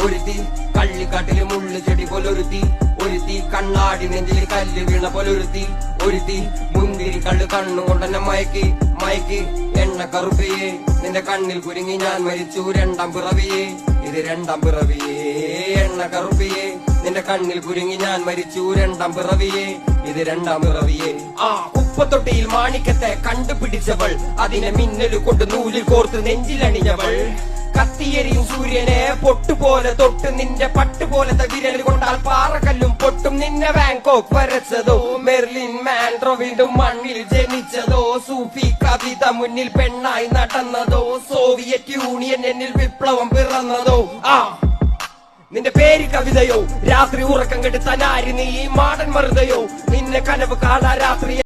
ഒരുത്തി കള്ളിക്കാട്ടില് മുള്ളു ചെടി പോലൊരുത്തി, ഒരുത്തി കണ്ണാടി നെഞ്ചിൽ കല്ല് വീണ പോലൊരുത്തി, ഒരുത്തി മുന്തിരി കള്ളു കണ്ണുകൊണ്ടെന്നെ മയക്കി മയക്കി എണ്ണ കറുപ്പിയേ നിന്റെ കണ്ണിൽ കുരുങ്ങി ഞാൻ മരിച്ചു രണ്ടാം പിറവിയേ, ഇത് രണ്ടാം പിറവിയേ. എണ്ണ കറുപ്പിയേ നിന്റെ കണ്ണിൽ കുരുങ്ങി ഞാൻ മരിച്ചു രണ്ടാം പിറവിയേ, ഇത് രണ്ടാം പിറവിയേ. ഉപ്പത്തൊട്ടിയിൽ മാണിക്കത്തെ കണ്ടുപിടിച്ചവൾ, അതിനെ മിന്നല് കൊണ്ട് നൂലിൽ കോർത്ത് നെഞ്ചിലണിഞ്ഞവൾ, കത്തിയെരിയും സൂര്യനെ പൊട്ടുപോലെ തൊട്ട് നിന്റെ പട്ടുപോലത്തെ വിരൽ കൊണ്ടാൽ പാറക്കല്ലും പൊട്ടും. നിന്നെ ബാങ്കോക്ക് വരച്ചതോ മെർലിൻ മാൻഡ്രോ വീണ്ടും മണ്ണിൽ ജനിച്ചതോ, സൂഫി കവിത മുന്നിൽ പെണ്ണായി നടന്നതോ, സോവിയറ്റ് യൂണിയൻ എന്നിൽ വിപ്ലവം പിറന്നതോ. നിന്റെ പേര് കവിതയോ രാത്രി ഉറക്കം കെടുത്താനാരി നീ മാടൻ മറുതയോ, നിന്നെ കനവ് കാണാ രാത്രി